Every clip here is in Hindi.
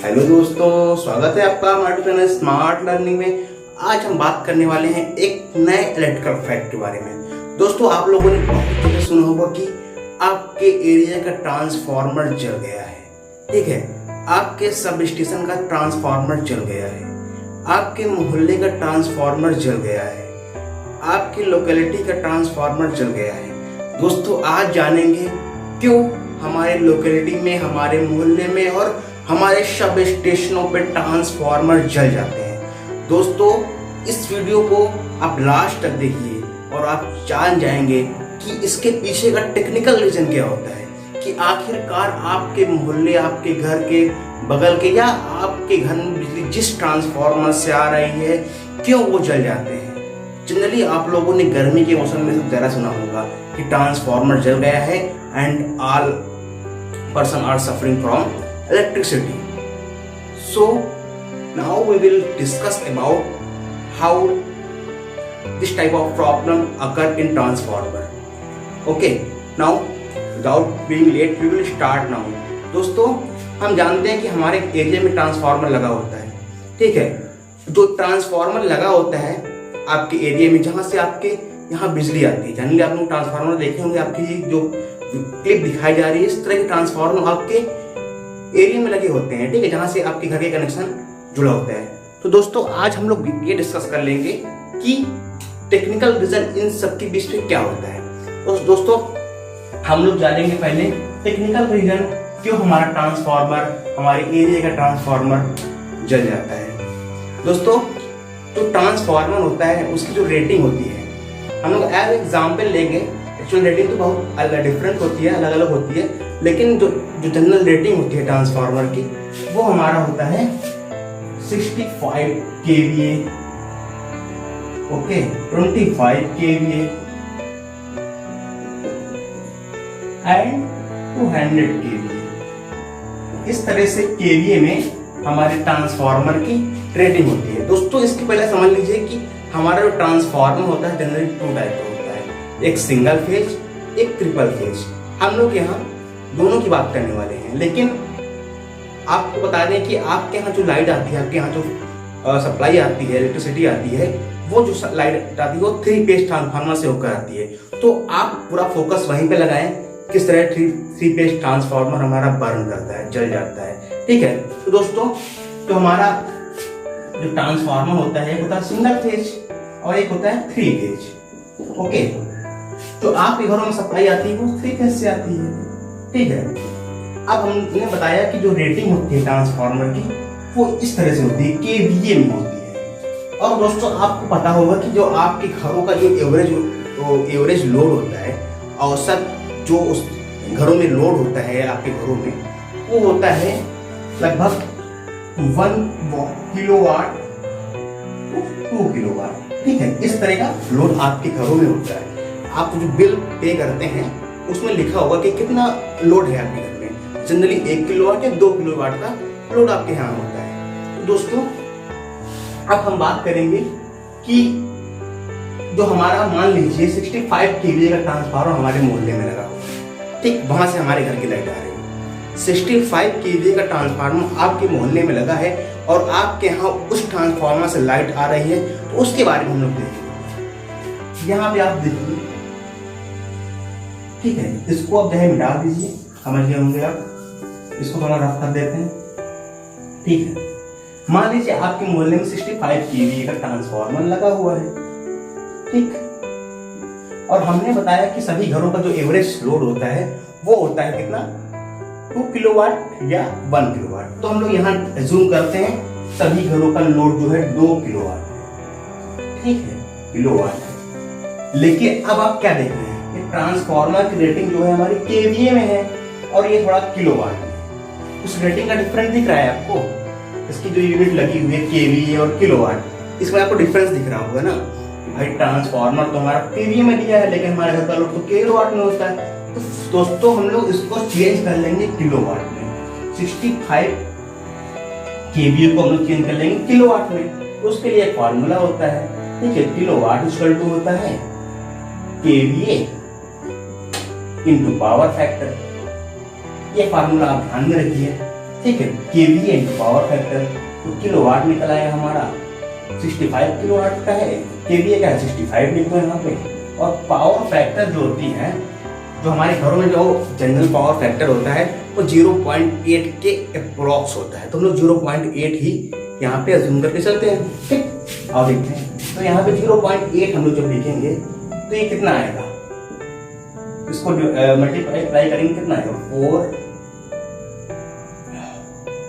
हेलो दोस्तों, स्वागत है आपका हमारे चैनल स्मार्ट लर्निंग में। आज हम बात करने वाले हैं एक नए इलेक्ट्रिकल फैक्ट के बारे में। दोस्तों, आप लोगों ने बहुत जगह सुना होगा कि आपके एरिया का ट्रांसफार्मर जल गया है। ठीक है, आपके सब स्टेशन का ट्रांसफार्मर जल गया है, आपके मोहल्ले का ट्रांसफार्मर जल गया है, आपकी लोकेलिटी का ट्रांसफार्मर जल गया है। दोस्तों, आज जानेंगे क्यों हमारे लोकेलिटी में, हमारे मोहल्ले में और हमारे सब स्टेशनों पे ट्रांसफार्मर जल जाते हैं। दोस्तों, इस वीडियो को आप लास्ट तक देखिए और आप जान जाएंगे कि इसके पीछे का टेक्निकल रीजन क्या होता है, कि आखिरकार आपके मोहल्ले, आपके घर के बगल के या आपके घर में बिजली जिस ट्रांसफार्मर से आ रही है, क्यों वो जल जाते हैं। जनरली आप लोगों ने गर्मी के मौसम में सब ज़्यादा सुना होगा कि ट्रांसफार्मर जल गया है and all person are suffering from electricity. So now we will discuss about how this type of problem occur in transformer. Okay, now without being late we will start now. दोस्तों, हम जानते हैं कि हमारे एरिया में ट्रांसफार्मर लगा होता है। ठीक है, जो ट्रांसफार्मर लगा होता है आपके एरिया में, जहाँ से आपके यहाँ बिजली आती है, जनरली आप लोग ट्रांसफार्मर देखे होंगे, आपकी जो क्लिप दिखाई जा रही है, इस तरह के ट्रांसफार्मर आपके एरिया में लगे होते हैं। ठीक है, जहां से आपके घर के कनेक्शन जुड़ा होता है। तो दोस्तों, आज हम लोग ये डिस्कस कर लेंगे कि टेक्निकल रीजन इन सब के बीच में क्या होता है। तो दोस्तों, हम लोग जानेंगे पहले टेक्निकल रीजन क्यों हमारा ट्रांसफार्मर, हमारे एरिया का ट्रांसफार्मर जल जाता है। दोस्तों, जो ट्रांसफार्मर होता है उसकी जो रेटिंग होती है, हम लोग एज एग्जाम्पल लेंगे। एक्चुअल रेटिंग तो बहुत अलग डिफरेंट होती है, अलग अलग होती है, लेकिन जो जनरल रेटिंग होती है ट्रांसफार्मर की, वो हमारा होता है 65 kVA, okay, 25 kVA and 200 kVA। इस तरह से केवीए में हमारे ट्रांसफार्मर की रेटिंग होती है। दोस्तों, इसके पहले समझ लीजिए कि हमारा जो ट्रांसफार्मर होता है जनरली 2 टाइप का होता है, एक सिंगल फेज, एक ट्रिपल फेज। हम लोग यहाँ दोनों की बात करने वाले हैं, लेकिन आपको बता दें कि आपके यहाँ जो लाइट आती है, आपके यहाँ जो सप्लाई आती है, इलेक्ट्रिसिटी आती है, वो जो लाइट आती है वो 3 फेज ट्रांसफार्मर से होकर आती है। तो आप पूरा फोकस वहीं पे लगाएं, किस तरह 3 फेज ट्रांसफार्मर हमारा बर्न करता है, जल जाता है। ठीक है, तो दोस्तों, तो हमारा जो ट्रांसफार्मर होता है एक होता है सिंगल फेज और एक होता है 3 फेज। ओके, तो आपके घरों में सप्लाई आती है वो 3 फेज से आती है। ठीक है, अब हमने बताया कि जो रेटिंग होती है ट्रांसफार्मर की वो इस तरह से होती है, केवीए में होती है। और दोस्तों, आपको पता होगा कि जो आपके घरों का जो एवरेज लोड होता है, औसत जो उस घरों में लोड होता है आपके घरों में, वो होता है लगभग 1 किलोवाट टू 2 किलोवाट। ठीक है, इस तरह का लोड आपके घरों में होता है। आप जो बिल पे करते हैं उसमें लिखा होगा कि कितना लोड है आपके घर में। जनरली 1 किलोवाट या 2 किलोवाट का लोड आपके यहाँ होता है। तो दोस्तों, अब हम बात करेंगे कि जो हमारा मान लीजिए 65 kVA का ट्रांसफार्मर हमारे मोहल्ले में लगा हुआ, ठीक, वहां से हमारे घर की लाइट आ रही है। 65 kVA का ट्रांसफार्मर आपके मोहल्ले में लगा है और आपके यहाँ उस ट्रांसफार्मर से लाइट आ रही है, तो उसके बारे में हम लोग देखेंगे। यहाँ पे आप देखिए, ठीक है, इसको आप चाहे मिटा दीजिए, समझ गए होंगे आप। इसको थोड़ा रफ कर देते हैं। ठीक है, मान लीजिए आपके मोहल्ले में 65 kVA का ट्रांसफार्मर लगा हुआ है। ठीक, और हमने बताया कि सभी घरों का जो एवरेज लोड होता है वो होता है कितना, 2 किलोवाट या 1 किलोवाट। तो हम लोग यहाँ एज्यूम करते हैं सभी घरों का लोड जो है 2 किलोवाट है। ठीक है, किलोवाट है। लेकिन अब आप क्या देख रहे हैं, ट्रांसफार्मर की रेटिंग जो है हमारी केवीए में है और ये थोड़ा किलोवाट में। उस रेटिंग का डिफरेंस दिख रहा है आपको, इसकी जो यूनिट लगी हुई है केवीए और किलोवाट, इसमें आपको डिफरेंस दिख रहा होगा ना। भाई, ट्रांसफार्मर तो हमारा केवीए में दिया है, लेकिन हमारे घर का लोड तो किलोवाट में होता है। तो दोस्तों, हम लोग इसको चेंज कर लेंगे किलोवाट में। 65 केवीए को हम लोग चेंज कर लेंगे किलोवाट में। तो उसके लिए एक फॉर्मूला होता है। ठीक है, किलोवाट इक्वल टू होता है केवीए इनटू पावर फैक्टर। ये फार्मूला आप ध्यान में रखिए। ठीक है। केवीए इंटू पावर फैक्टर, तो किलोवाट निकल आएगा हमारा 65 किलोवाट का है, केवीए का है 65 लिख दो यहाँ पे। और पावर फैक्टर जो होती है, जो हमारे घरों में जो जनरल पावर फैक्टर होता है वो 0.8 के अप्रोक्स होता है, तो हम लोग 0.8 ही यहाँ पे अज्यूम करके चलते हैं। ठीक, और देखते हैं तो यहाँ पे 0.8 हम लोग जब लिखेंगे तो ये कितना आएगा, इसको मल्टीप्लाई करेंगे कितना आएगा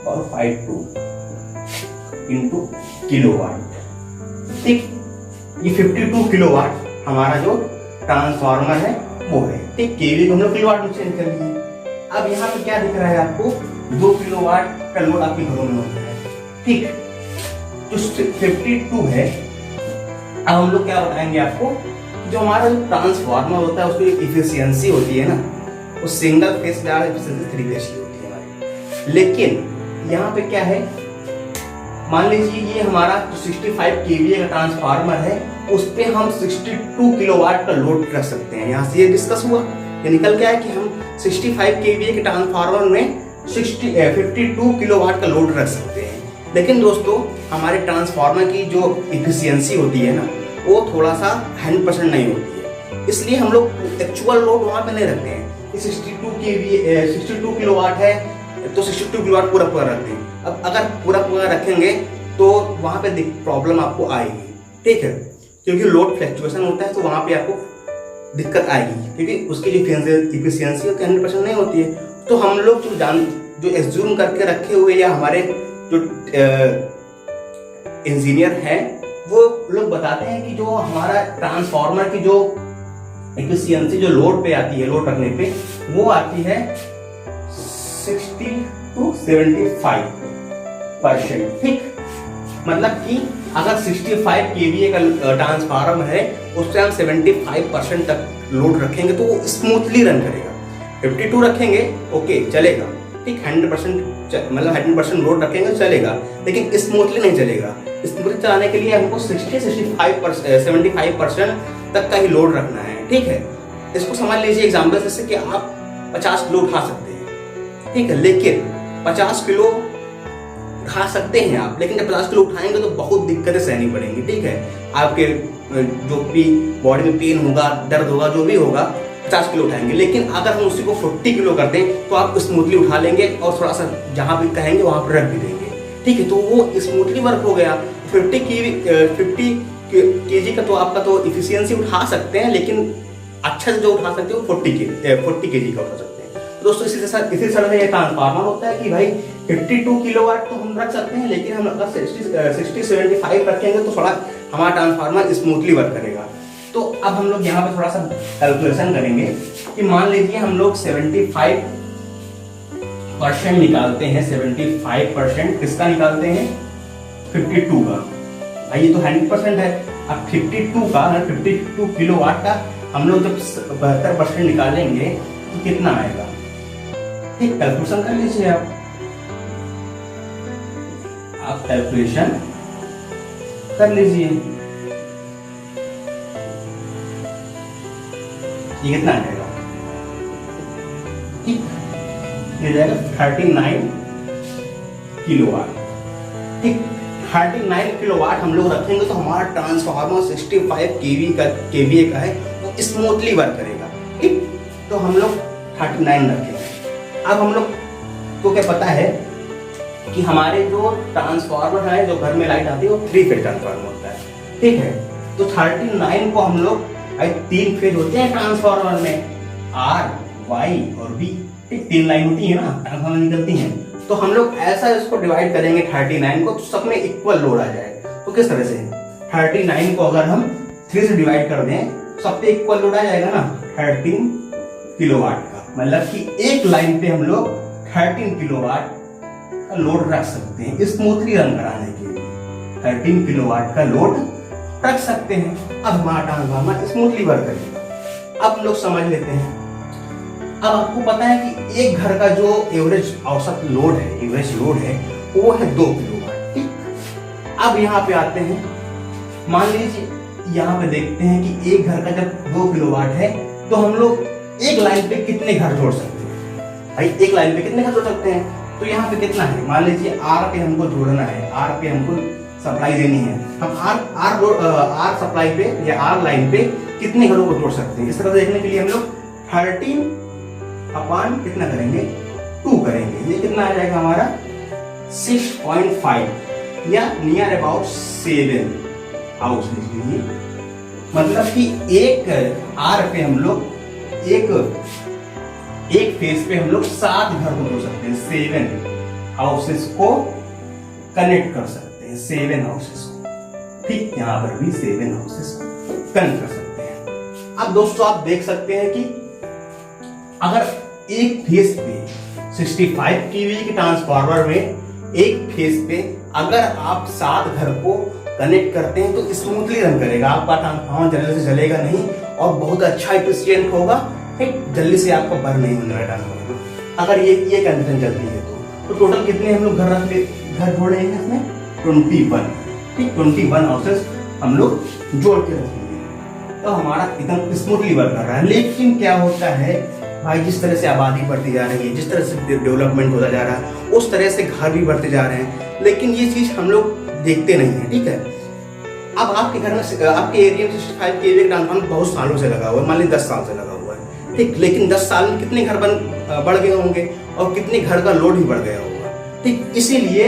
4.52 इंटू किलोवाट। ठीक, ये 52 किलोवाट हमारा जो ट्रांसफार्मर है वो है। ठीक, केवी को हम लोग किलोवाट में चेंज कर लिए। अब यहाँ पे क्या दिख रहा है आपको, 2 किलोवाट का लोड आपके घरों में होता है। ठीक, जो 52 है, अब हम लोग क्या बताएंगे आपको, जो हमारा जो ट्रांसफार्मर होता है उसकी इफिशियंसी होती है ना, वो सिंगल फेस या इफिशियंसी 3 फेस की होती है हमारी। लेकिन यहाँ पे क्या है, मान लीजिए ये हमारा जो 65 केवीए का ट्रांसफार्मर है उस पे हम 62 किलोवाट का लोड रख सकते हैं। यहाँ से ये डिस्कस हुआ, ये निकल गया है कि हम 65 केवीए के ट्रांसफार्मर में 52 किलोवाट का लोड रख सकते हैं। लेकिन दोस्तों हमारे ट्रांसफार्मर की जो इफिशियंसी होती है ना, वो थोड़ा सा 100% नहीं होती है, इसलिए हम लोग एक्चुअल लोड वहाँ पे नहीं रखते हैं कि 62 किलोवाट है तो 62 किलोवाट पूरा रखते हैं। अब अगर पूरा रखेंगे तो वहाँ पे प्रॉब्लम आपको आएगी। ठीक है, क्योंकि लोड फ्लक्चुएशन होता है तो वहाँ पे आपको दिक्कत आएगी, क्योंकि उसकी जो इफिशियंसी होती है 100% नहीं होती है। तो हम लोग जो एज्यूम करके रखे हुए या हमारे जो इंजीनियर हैं वो लोग बताते हैं कि जो हमारा ट्रांसफार्मर की जो इफिशियंसी जो लोड पे आती है, लोड रखने पे वो आती है 60 to 75%। ठीक, मतलब कि अगर 65 केवीए का ट्रांसफार्मर है उससे हम 75% तक लोड रखेंगे तो वो स्मूथली रन करेगा। 52 रखेंगे ओके चलेगा, ठीक, 100% मतलब 100% लोड रखेंगे चलेगा, लेकिन स्मूथली नहीं चलेगा। स्मूथली चलाने के लिए हमको 75% तक का ही लोड रखना है। ठीक है, इसको समझ लीजिए एग्जाम्पल जैसे कि आप 50 किलो उठा सकते हैं। ठीक है, लेकिन 50 किलो उठा सकते हैं आप, लेकिन जब 50 किलो उठाएंगे तो बहुत दिक्कतें सहनी पड़ेंगी। ठीक है, आपके जो भी बॉडी में पेन होगा, दर्द होगा, जो भी होगा, 50 किलो उठाएंगे। लेकिन अगर हम उसी को 40 किलो कर दें तो आप स्मूथली उठा लेंगे और थोड़ा सा जहां भी कहेंगे वहां पर रख भी देंगे। ठीक है, तो वो स्मूथली वर्क हो गया। 50 केजी का तो आपका तो इफिशियंसी उठा सकते हैं, लेकिन अच्छा से जो उठा सकते हो 40 केजी का उठा सकते हैं। तो दोस्तों इसी तरह से ये ट्रांसफार्मर होता है कि भाई 52 किलोवाट तो हम रख सकते हैं, लेकिन हम अगर 60-75 रखेंगे तो थोड़ा हमारा ट्रांसफार्मर स्मूथली वर्क करेगा। तो अब हम लोग यहाँ पे थोड़ा सा कैलकुलेशन करेंगे कि मान लीजिए हम लोग 75% निकालते हैं। 75% किसका निकालते हैं, 52 का। भाई ये तो 100% है। अब 52 किलोवाट का हम लोग जब 72% निकालेंगे तो कितना आएगा, ठीक, कैलकुलेशन कर लीजिए आप कैलकुलेशन कर लीजिए। ये कितना आ जाएगा, ठीक, ये जाएगा 39 किलोवाट। ठीक, 39 किलोवाट हम लोग रखेंगे तो हमारा ट्रांसफार्मर 65 केवीए का है, वो स्मूथली वर्क करेगा। ठीक, तो हम लोग 39 रखेंगे। अब हम लोग को क्या पता है कि हमारे जो ट्रांसफार्मर है, जो घर में लाइट आती है, वो 3 फेज ट्रांसफार्मर होता है। ठीक है, तो 39 को हम लोग 3 फेज होते हैं ट्रांसफार्मर में, R, Y और B। ठीक, 3 लाइन होती है ना, ट्रांसफार्मर निकलती हैं। तो हम लोग ऐसा इसको डिवाइड करेंगे 39 को, तो सब में इक्वल लोड आ जाएगा। तो किस तरह से 39 को अगर हम 3 से डिवाइड कर दें, सब पे इक्वल लोड आ जाएगा ना, 13 किलोवाट का। मतलब कि एक लाइन पे हम लोग 13 किलोवाट का लोड रख सकते हैं स्मूथली रन कराने के लिए। 13 किलोवाट का लोड रख सकते हैं। अब हमारा ट्रांसफार्मर स्मूथली वर्क करेगा। अब हम लोग समझ लेते हैं। अब आपको पता है कि एक घर का जो एवरेज औसत लोड है, वो है 2 किलोवाट। ठीक, अब यहाँ पे आते हैं, मान लीजिए यहाँ पे देखते हैं कि एक घर का जब 2 किलोवाट है तो हम लोग एक लाइन पे कितने घर जोड़ सकते हैं। भाई एक लाइन पे कितने घर जोड़ सकते हैं, तो यहाँ पे कितना है, मान लीजिए आर पे हमको जोड़ना है, आर पे हमको सप्लाई देनी है। हम आर सप्लाई पे या आर लाइन पे कितने घरों को जोड़ सकते हैं, इस तरह से देखने के लिए हम लोग 13 अपॉन कितना करेंगे, 2 करेंगे। ये कितना आ जाएगा हमारा 6.5 या नियर अबाउट 7 हाउस लिख लीजिए। मतलब कि एक आर पे हम लोग एक फेज पे हम लोग 7 घर को जोड़ सकते हैं, 7 हाउसेस को कनेक्ट कर सकते हैं, 7 हाउसेस को। ठीक, यहाँ पर भी 7 हाउसेस कनेक्ट कर सकते हैं। अब दोस्तों आप देख सकते हैं कि अगर एक फेज पे 65 केवी के ट्रांसफार्मर में एक फेज पे अगर आप 7 घर को कनेक्ट करते हैं तो स्मूथली रन करेगा, आपका ट्रांसफार्मर जल्दी से जलेगा नहीं और बहुत अच्छा एफिशिएंट होगा। जल्दी से आपको बर्न नहीं होने वाला ट्रांसफार्मर। अगर ये कंडीशन चलती है तो टोटल कितने हम लोग घर जोड़ेंगे इसमें 21। ठीक, 21 हाउसेस हम लोग जोड़ के रखेंगे तो हमारा एकदम स्मूथली वर्क कर रहा है। लेकिन क्या होता है भाई, जिस तरह से आबादी बढ़ती जा रही है, जिस तरह से डेवलपमेंट होता जा रहा है, उस तरह से घर भी बढ़ते जा रहे हैं, लेकिन ये चीज हम लोग देखते नहीं है। ठीक है, अब आपके घर में आपके एरिया में 65 केवी का ट्रांसफार्मर बहुत सालों से लगा हुआ है, मान लीजिए 10 साल से लगा हुआ है। ठीक, लेकिन 10 साल में कितने घर बढ़ गए होंगे और कितने घर का लोड भी बढ़ गया होगा। ठीक, इसीलिए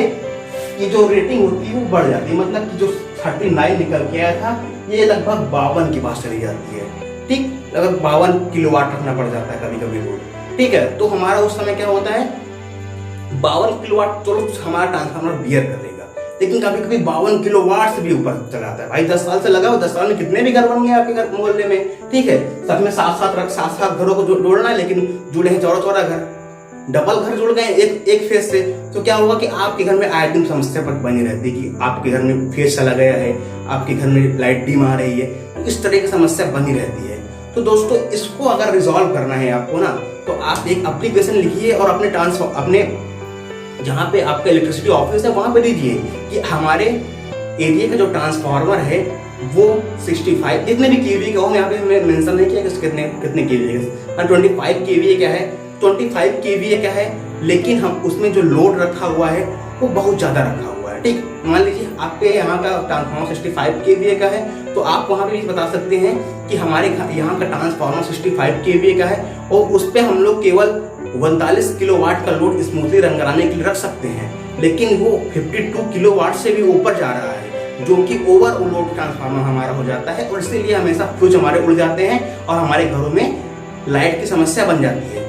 ये जो रेटिंग होती है वो बढ़ जाती है। मतलब कि जो 39 निकल के आया था ये लगभग 52 के पास चली जाती है। ठीक, लगभग 52 किलोवाट रखना पड़ जाता है कभी कभी लोड। ठीक है, तो हमारा उस समय क्या होता है 52 किलोवाट चलो हमारा ट्रांसफार्मर बियर कर लेगा, लेकिन कभी कभी 52 किलोवाट से भी ऊपर चलाता है। भाई 10 साल से लगा हो, 10 साल में कितने भी घर बन गए आपके घर मोहल्ले में। ठीक है, सब में 7 घरों को जोड़ना है, लेकिन जुड़े हैं 14 घर, डबल घर जुड़ गए एक फेज से। तो क्या होगा कि आपके घर में आए दिन समस्या पर बनी रहती है कि आपके घर में फेज चला गया है, आपके घर में लाइट डिम आ रही है, तो इस तरह की समस्या बनी रहती है। तो दोस्तों इसको अगर रिजॉल्व करना है आपको ना, तो आप एक एप्लीकेशन लिखिए और अपने जहाँ पे आपका इलेक्ट्रिसिटी ऑफिस है वहां पे दीजिए कि हमारे एरिया का जो ट्रांसफार्मर है वो 65 जितने भी केवी का हो, यहाँ पे मैं मेंशन नहीं किया कि कितने केवी है, 25 केवी क्या है, 25 केवी क्या है, लेकिन हम उसमें जो लोड रखा हुआ है वो बहुत ज्यादा रखा हुआ है। ठीक, मान लीजिए आपके यहाँ का ट्रांसफार्मर 65 केवी का है, तो आप वहाँ पे भी बता सकते हैं कि हमारे यहाँ का ट्रांसफार्मर 65 केवी का है और उस पर हम लोग केवल 39 किलोवाट का लोड स्मूथली रन कराने के लिए रख सकते हैं, लेकिन वो 52 किलोवाट से भी ऊपर जा रहा है, जो कि ओवर लोड ट्रांसफार्मर हमारा हो जाता है और इसीलिए हमेशा फ्यूज हमारे उड़ जाते हैं और हमारे घरों में लाइट की समस्या बन जाती है।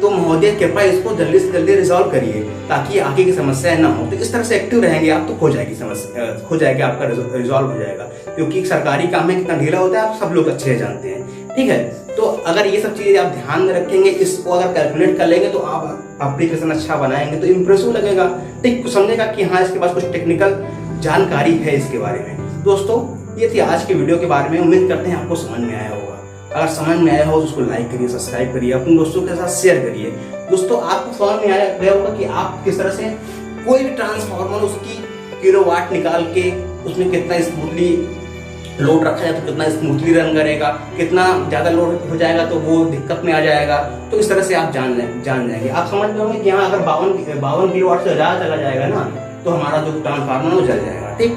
तो महोदय कृपया इसको जल्दी से जल्दी रिजॉल्व करिए ताकि आगे की समस्याएं ना हो। तो इस तरह से एक्टिव रहेंगे आप तो हो जाएगी समस्या, हो जाएगा आपका रिजॉल्व हो जाएगा, क्योंकि सरकारी काम में कितना ढीला होता है आप सब लोग अच्छे से जानते हैं। ठीक है, तो अगर ये सब चीजें आप ध्यान में रखेंगे, इसको अगर कैलकुलेट कर लेंगे तो आप एप्लीकेशन अच्छा बनाएंगे तो इम्प्रेसिव लगेगा। ठीक, कुछ समझेगा कि हाँ इसके पास कुछ टेक्निकल जानकारी है इसके बारे में। दोस्तों ये थी आज के वीडियो के बारे में, उम्मीद करते हैं आपको समझ में आया होगा। अगर समझ में आया हो तो उसको लाइक करिए, सब्सक्राइब करिए, अपने दोस्तों के साथ शेयर करिए। दोस्तों आपको समझ में आया गया होगा कि आप किस तरह से कोई भी ट्रांसफार्मर उसकी किलोवाट निकाल के उसमें कितना स्मूथली लोड रखा जाए तो कितना स्मूथली रन करेगा, कितना ज्यादा लोड हो जाएगा तो वो दिक्कत में आ जाएगा। तो इस तरह से आप जान जाएंगे। आप समझ में होंगे कि यहाँ अगर 52 किलोवाट से ज्यादा चला जाएगा ना तो हमारा जो ट्रांसफार्मर वो जल जाएगा। ठीक,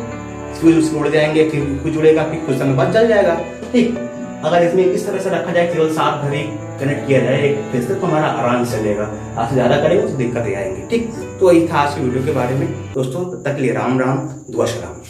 फ्यूज उड़ जाएंगे, फिर कुछ जुड़ेगा, फिर कुछ समय बाद जल जाएगा। ठीक, अगर इसमें इस तरह से रखा जाए केवल 7 घर ही कनेक्ट किया जाए एक फेज से तो हमारा आराम से चलेगा। आज से ज्यादा करेंगे तो दिक्कतें आएंगी। ठीक, तो यही था आज की वीडियो के बारे में दोस्तों। तब तक के लिए राम राम, दुआ सलाम।